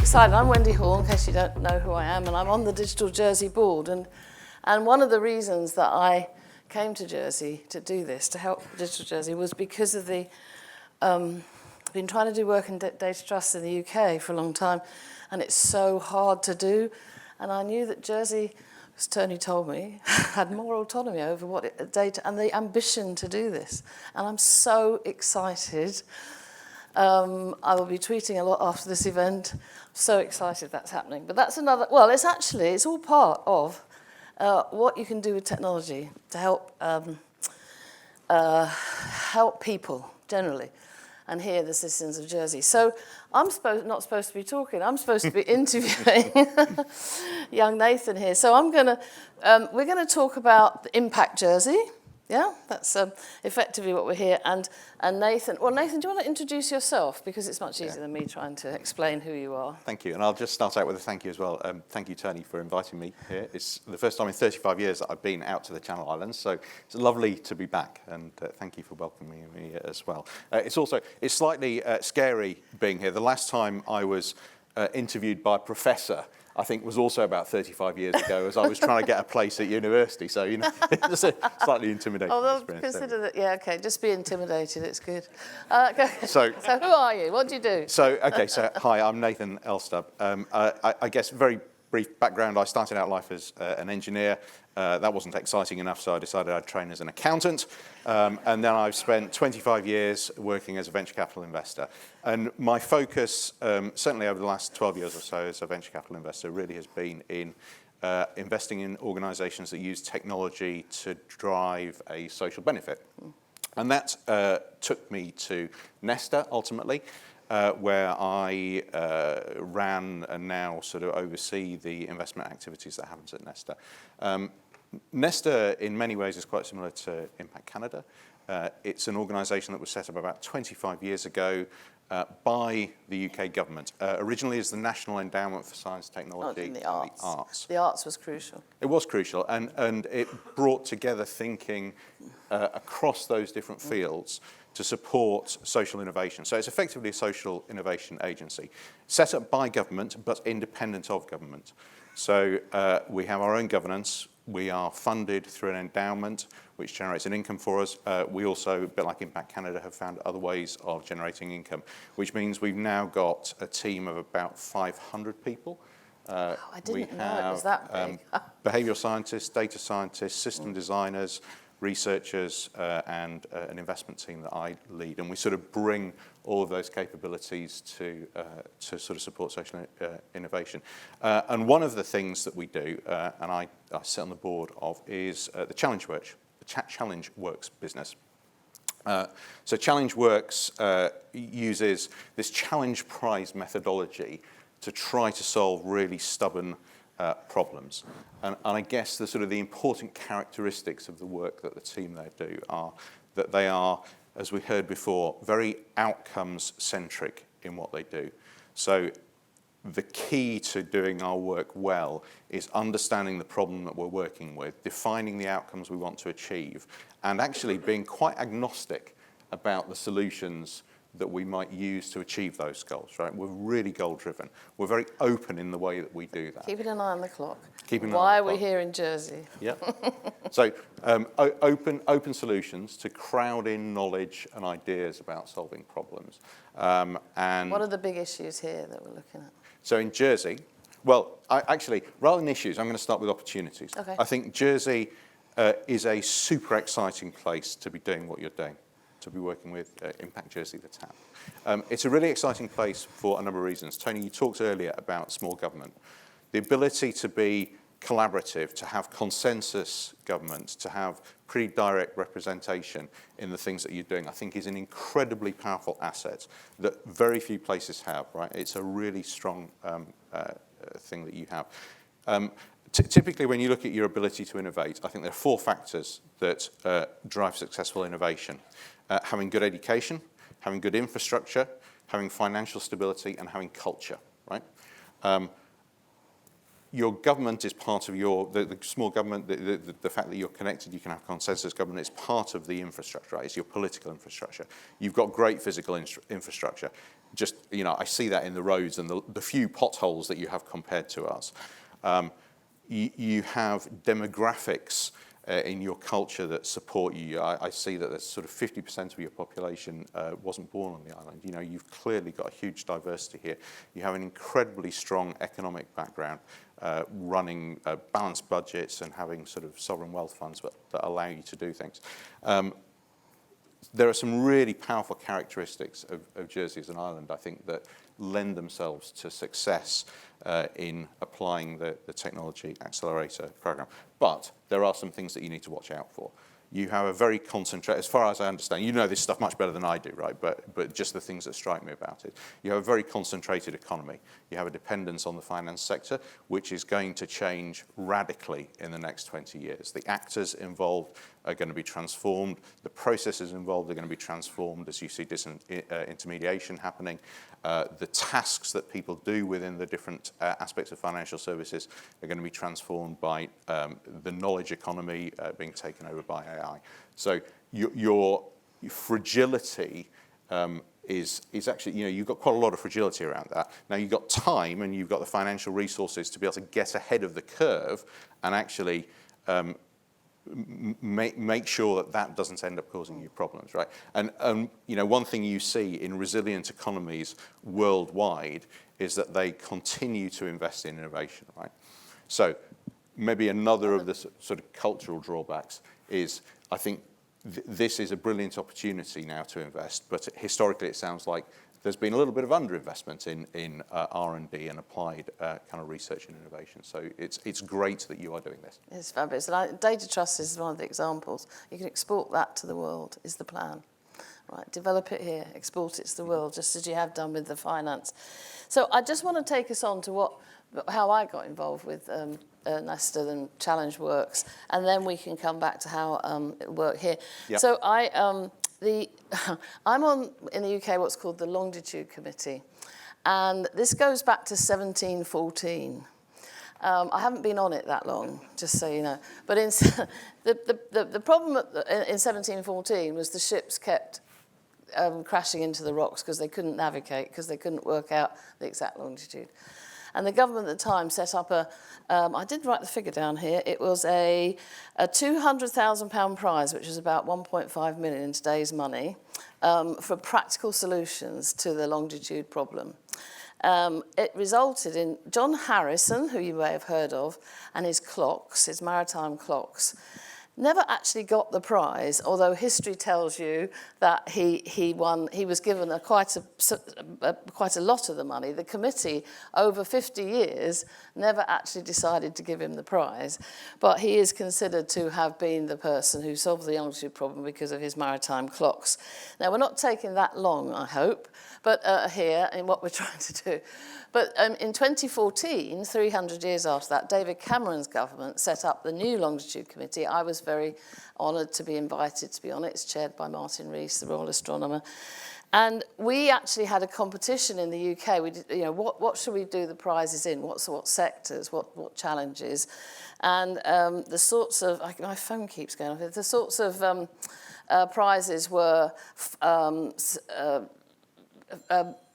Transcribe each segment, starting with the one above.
excited. I'm Wendy Hall, in case you don't know who I am, and I'm on the Digital Jersey board. And one of the reasons that I came to Jersey to do this, to help Digital Jersey, was because of the been trying to do work in data trust in the UK for a long time, and it's so hard to do. And I knew that Jersey, as Tony told me, had more autonomy over what data and the ambition to do this. And I'm so excited. I will be tweeting a lot after this event. I'm so excited that's happening. But that's another, well, it's all part of what you can do with technology to help people generally, and here the citizens of Jersey. So I'm not supposed to be talking. I'm supposed to be interviewing young Nathan here. So we're gonna talk about Impact Jersey. Yeah, that's effectively what we're here. And Nathan, do you want to introduce yourself? Because it's much easier than me trying to explain who you are. Thank you, and I'll just start out with a thank you as well. Thank you, Tony, for inviting me here. It's the first time in 35 years that I've been out to the Channel Islands, so it's lovely to be back, and thank you for welcoming me as well. It's slightly scary being here. The last time I was interviewed by a professor, I think, was also about 35 years ago, as I was trying to get a place at university. So, it's a slightly intimidating experience. Consider that, yeah, okay, just be intimidated, it's good. So who are you? What do you do? So hi, I'm Nathan Elstub. I guess very brief background. I started out life as an engineer. That wasn't exciting enough, so I decided I'd train as an accountant. And then I've spent 25 years working as a venture capital investor. And my focus, certainly over the last 12 years or so as a venture capital investor, really has been in investing in organizations that use technology to drive a social benefit. And that took me to Nesta, ultimately, where I ran and now sort of oversee the investment activities that happens at Nesta. Nesta, in many ways, is quite similar to Impact Canada. It's an organisation that was set up about 25 years ago by the UK government, originally as the National Endowment for Science, Technology, and the Arts. The arts was crucial. It was crucial, and it brought together thinking across those different fields to support social innovation. So it's effectively a social innovation agency, set up by government, but independent of government. So we have our own governance. We are funded through an endowment, which generates an income for us. We also, a bit like Impact Canada, have found other ways of generating income, which means we've now got a team of about 500 people. I didn't know it was that big. Behavioural scientists, data scientists, system designers, researchers, and an investment team that I lead. And we sort of bring all of those capabilities to sort of support social innovation. And one of the things that we do, and I sit on the board of, is the Challenge Works business. So Challenge Works uses this challenge prize methodology to try to solve really stubborn problems. And I guess the important characteristics of the work that the team there do are that they are, as we heard before, very outcomes-centric in what they do. So the key to doing our work well is understanding the problem that we're working with, defining the outcomes we want to achieve, and actually being quite agnostic about the solutions that we might use to achieve those goals, right? We're really goal-driven. We're very open in the way that we do that. Keeping an eye on the clock. Why are we here in Jersey? Yeah. So open solutions to crowd in knowledge and ideas about solving problems. And what are the big issues here that we're looking at? So in Jersey, well, actually, rather than issues, I'm going to start with opportunities. Okay. I think Jersey is a super exciting place to be doing what you're doing, to be working with Impact Jersey, the TAP. It's a really exciting place for a number of reasons. Tony, you talked earlier about small government. The ability to be collaborative, to have consensus government, to have pretty direct representation in the things that you're doing, I think is an incredibly powerful asset that very few places have, right? It's a really strong thing that you have. Typically, when you look at your ability to innovate, I think there are 4 factors that drive successful innovation. Having good education, having good infrastructure, having financial stability, and having culture, right? your government is part of the small government, the fact that you're connected, you can have consensus government, it's part of the infrastructure, right? It's your political infrastructure. You've got great physical infrastructure. Just, I see that in the roads and the few potholes that you have compared to us. You have demographics in your culture that support you. I see that there's sort of 50% of your population wasn't born on the island. You've clearly got a huge diversity here. You have an incredibly strong economic background, running balanced budgets and having sort of sovereign wealth funds that allow you to do things. There are some really powerful characteristics of Jersey as an island, I think, that lend themselves to success in applying the Technology Accelerator Programme. But there are some things that you need to watch out for. You have a very concentrated, as far as I understand, you know this stuff much better than I do, right? But just the things that strike me about it. You have a very concentrated economy. You have a dependence on the finance sector, which is going to change radically in the next 20 years. The actors involved are going to be transformed. The processes involved are going to be transformed as you see disintermediation happening. The tasks that people do within the different aspects of financial services are going to be transformed by the knowledge economy being taken over by AI. So your fragility is actually, you've got quite a lot of fragility around that. Now you've got time and you've got the financial resources to be able to get ahead of the curve and actually make sure that doesn't end up causing you problems, right? And one thing you see in resilient economies worldwide is that they continue to invest in innovation, right? So maybe another of the sort of cultural drawbacks is, I think this is a brilliant opportunity now to invest, but historically it sounds like there's been a little bit of underinvestment in R&D and applied kind of research and innovation. So it's great that you are doing this. It's fabulous. And data trust is one of the examples. You can export that to the world, is the plan. Right, develop it here, export it to the world, just as you have done with the finance. So I just want to take us on to how I got involved with Nesta and Challenge Works, and then we can come back to how it worked here. Yep. So I'm on, in the UK, what's called the Longitude Committee, and this goes back to 1714. I haven't been on it that long, just so you know. But the problem in 1714 was the ships kept crashing into the rocks because they couldn't navigate, because they couldn't work out the exact longitude. And the government at the time set up I did write the figure down here, it was a £200,000 prize, which was about 1.5 million in today's money, for practical solutions to the longitude problem. It resulted in John Harrison, who you may have heard of, and his clocks, his maritime clocks, never actually got the prize, although history tells you that he won. He was given quite a lot of the money. The committee, over 50 years, never actually decided to give him the prize, but he is considered to have been the person who solved the longitude problem because of his maritime clocks. Now, we're not taking that long, I hope, but here in what we're trying to do. But in 2014, 300 years after that, David Cameron's government set up the new Longitude Committee. I was very honoured to be invited to be on it. It's chaired by Martin Rees, the Royal Astronomer. And we actually had a competition in the UK. We did, what should we do the prizes in? What sectors? What challenges? And the sorts of, my phone keeps going off. The sorts of prizes were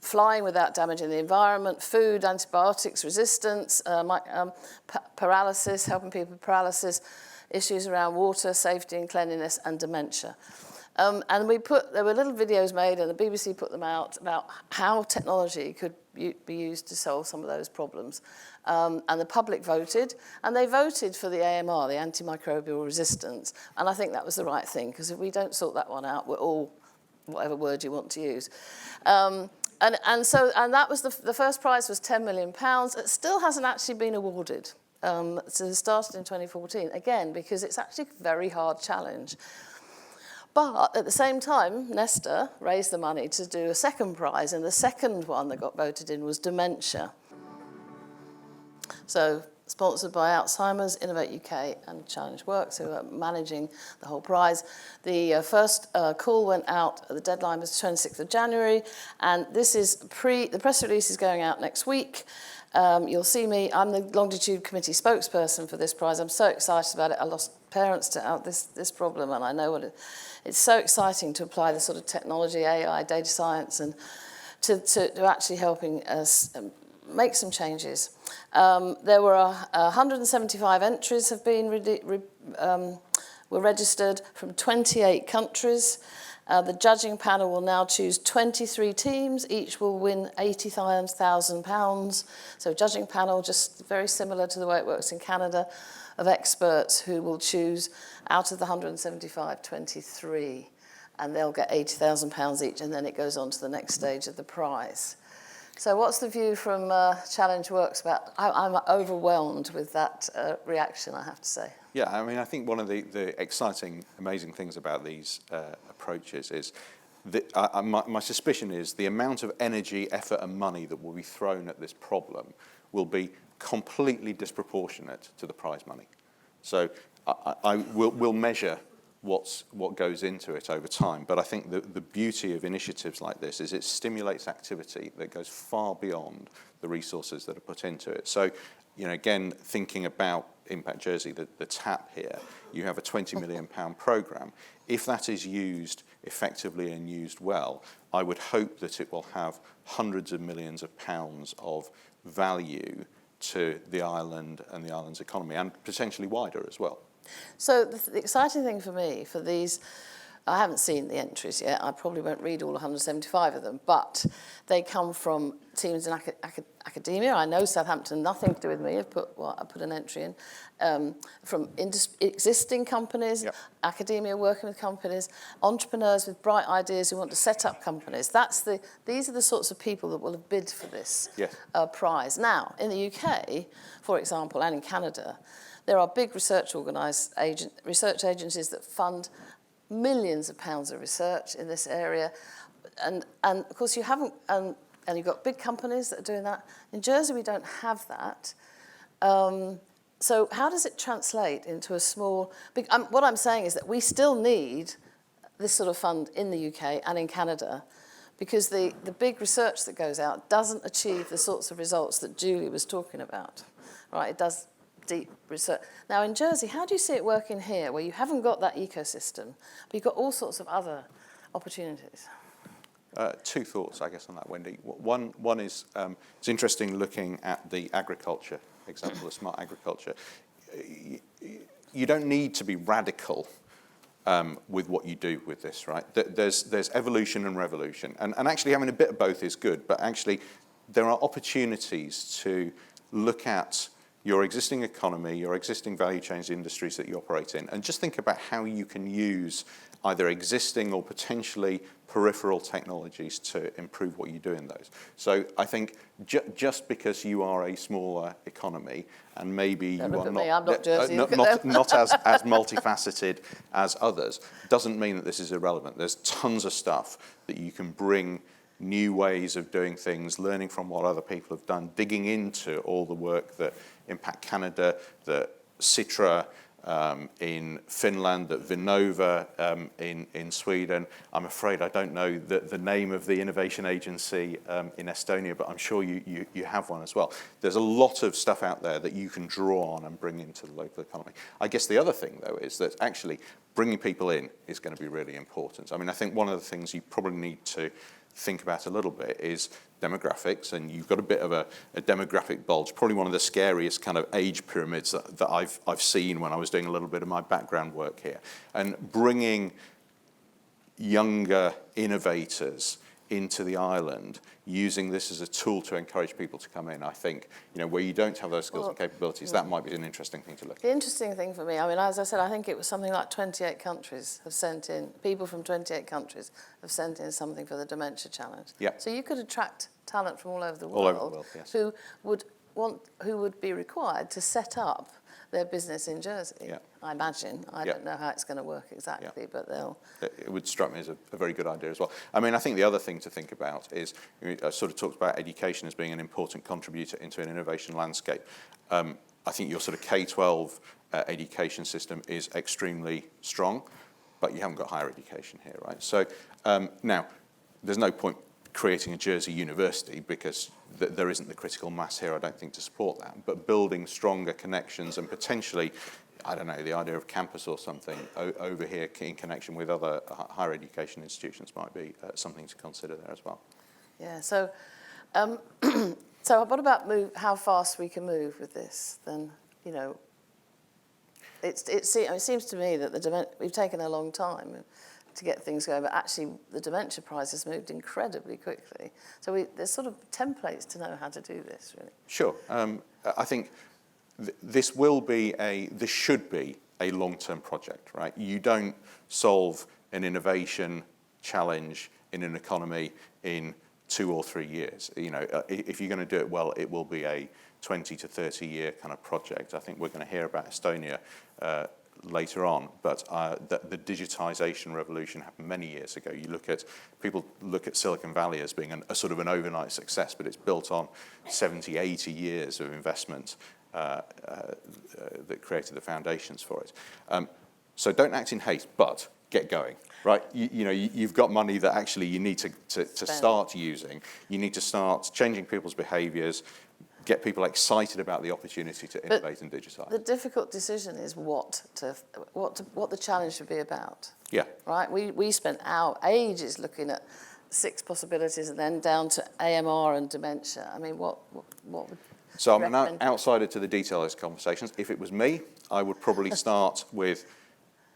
flying without damaging the environment, food, antibiotics resistance, paralysis, helping people with paralysis, issues around water, safety and cleanliness, and dementia. And there were little videos made, and the BBC put them out about how technology could be used to solve some of those problems. And the public voted, and they voted for the AMR, the antimicrobial resistance. And I think that was the right thing, because if we don't sort that one out, we're all, whatever word you want to use. And that was the first prize was £10 million. It still hasn't actually been awarded. So it started in 2014, again, because it's actually a very hard challenge. But at the same time, Nesta raised the money to do a second prize, and the second one that got voted in was dementia. So sponsored by Alzheimer's, Innovate UK and Challenge Works, who are managing the whole prize. The first call went out, the deadline was 26th of January, and this is the press release is going out next week. You'll see me, I'm the Longitude Committee spokesperson for this prize. I'm so excited about it. I lost parents to this problem, and I know it's so exciting to apply the sort of technology, AI, data science, and to actually helping us make some changes. There were 175 entries have been were registered from 28 countries. The judging panel will now choose 23 teams. Each will win £80,000. So judging panel, just very similar to the way it works in Canada, of experts who will choose out of the 175, 23, and they'll get £80,000 each, and then it goes on to the next stage of the prize. So what's the view from Challenge Works about? I'm overwhelmed with that reaction, I have to say. Yeah, I mean, I think one of the exciting, amazing things about these approaches is that my suspicion is the amount of energy, effort, and money that will be thrown at this problem will be completely disproportionate to the prize money. So we'll measure what goes into it over time. But I think the beauty of initiatives like this is it stimulates activity that goes far beyond the resources that are put into it. So, you know, again, thinking about Impact Jersey, the tap here, you have a £20 million programme. If that is used effectively and used well, I would hope that it will have hundreds of millions of pounds of value to the island and the island's economy, and potentially wider as well. So the exciting thing for me, for these, I haven't seen the entries yet, I probably won't read all 175 of them, but they come from teams in academia. I know Southampton, nothing to do with me, I put an entry in, from existing companies, yep. Academia working with companies, entrepreneurs with bright ideas who want to set up companies. These are the sorts of people that will have bid for this yes. Prize. Now, in the UK, for example, and in Canada, there are big research agencies that fund millions of pounds of research in this area, and of course you haven't, and you've got big companies that are doing that. In Jersey, we don't have that. So how does it translate into a small? What I'm saying is that we still need this sort of fund in the UK and in Canada, because the big research that goes out doesn't achieve the sorts of results that Julie was talking about, right? It does deep research. Now in Jersey, how do you see it working here, where you haven't got that ecosystem, but you've got all sorts of other opportunities? Two thoughts, I guess, on that, Wendy. One is, it's interesting looking at the agriculture example, the smart agriculture. You don't need to be radical with what you do with this, right? There's evolution and revolution, and actually having a bit of both is good, but actually there are opportunities to look at your existing economy, your existing value chains, industries that you operate in, and just think about how you can use either existing or potentially peripheral technologies to improve what you do in those. So I think just because you are a smaller economy and maybe you are not as multifaceted as others, doesn't mean that this is irrelevant. There's tons of stuff that you can bring, new ways of doing things, learning from what other people have done, digging into all the work that Impact Canada, that Citra in Finland, that Vinnova in Sweden. I'm afraid I don't know the name of the innovation agency in Estonia, but I'm sure you have one as well. There's a lot of stuff out there that you can draw on and bring into the local economy. I guess the other thing, though, is that actually bringing people in is going to be really important. I mean, I think one of the things you probably need to think about a little bit is demographics, and you've got a bit of a demographic bulge, probably one of the scariest kind of age pyramids that I've seen when I was doing a little bit of my background work here. And bringing younger innovators into the island, using this as a tool to encourage people to come in, I think, where you don't have those skills and capabilities, that might be an interesting thing to look at. The interesting thing for me, I mean, as I said, I think it was something like 28 countries have sent in, people from 28 countries have sent in something for the Dementia Challenge. Yeah. So you could attract talent from all over the world, all over the world, yes. who would be required to set up their business in Jersey, yeah. I imagine. I don't know how it's going to work exactly, but they'll... It would strike me as a very good idea as well. I mean, I think the other thing to think about is, I sort of talked about education as being an important contributor into an innovation landscape. I think your sort of K-12 education system is extremely strong, but you haven't got higher education here, right? So now, there's no point creating a Jersey university, because there isn't the critical mass here, I don't think, to support that. But building stronger connections and potentially, I don't know, the idea of campus or something over here in connection with other higher education institutions might be something to consider there as well. Yeah, so so what about how fast we can move with this? Then, you know, it seems to me that we've taken a long time to get things going, but actually the Dementia Prize has moved incredibly quickly. So there's sort of templates to know how to do this, really. Sure. I think this should be a long-term project, right? You don't solve an innovation challenge in an economy in 2 or 3 years. You know, if you're going to do it well, it will be a 20 to 30 year kind of project. I think we're going to hear about Estonia later on, but the digitization revolution happened many years ago. People look at Silicon Valley as being a sort of an overnight success, but it's built on 70, 80 years of investment that created the foundations for it. So don't act in haste, but get going, right? You've got money that actually you need to start using. You need to start changing people's behaviors, get people excited about the opportunity to innovate and digitize. The difficult decision is what the challenge should be about. Yeah. Right? We spent our ages looking at 6 possibilities and then down to AMR and dementia. I mean, what would So I'm an outsider to the detail of those conversations. If it was me, I would probably start with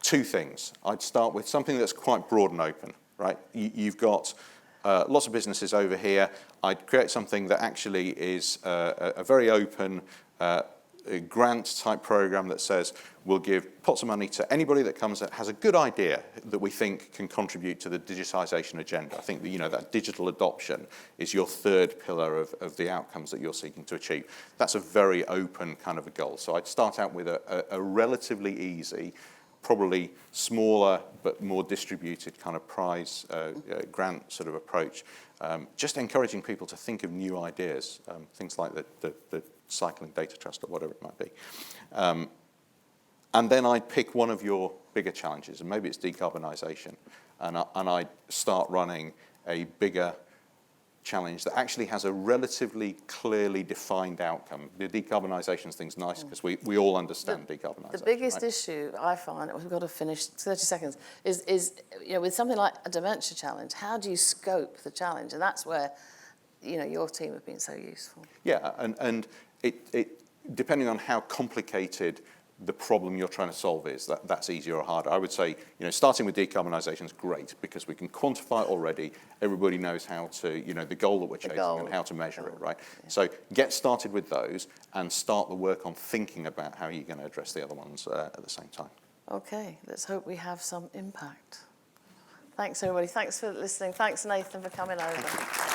2 things. I'd start with something that's quite broad and open, right? You've got lots of businesses over here. I'd create something that actually is a very open grant type program that says we'll give pots of money to anybody that comes that has a good idea that we think can contribute to the digitization agenda. I think that, that digital adoption is your 3rd pillar of the outcomes that you're seeking to achieve. That's a very open kind of a goal. So I'd start out with a relatively easy, probably smaller but more distributed kind of prize grant sort of approach, just encouraging people to think of new ideas, things like the cycling data trust or whatever it might be. And then I'd pick one of your bigger challenges, and maybe it's decarbonisation, and I'd start running a bigger challenge that actually has a relatively clearly defined outcome. The decarbonisation thing's nice because we all understand decarbonisation. The biggest right? issue I find, we've got to finish 30 seconds, is with something like a dementia challenge, how do you scope the challenge? And that's where your team have been so useful. Yeah, and it depending on how complicated the problem you're trying to solve is, that's easier or harder. I would say, starting with decarbonisation is great because we can quantify it already. Everybody knows how to, the goal that we're chasing and how to measure it, right? Yeah. So get started with those and start the work on thinking about how you're going to address the other ones at the same time. Okay, let's hope we have some impact. Thanks, everybody. Thanks for listening. Thanks, Nathan, for coming over.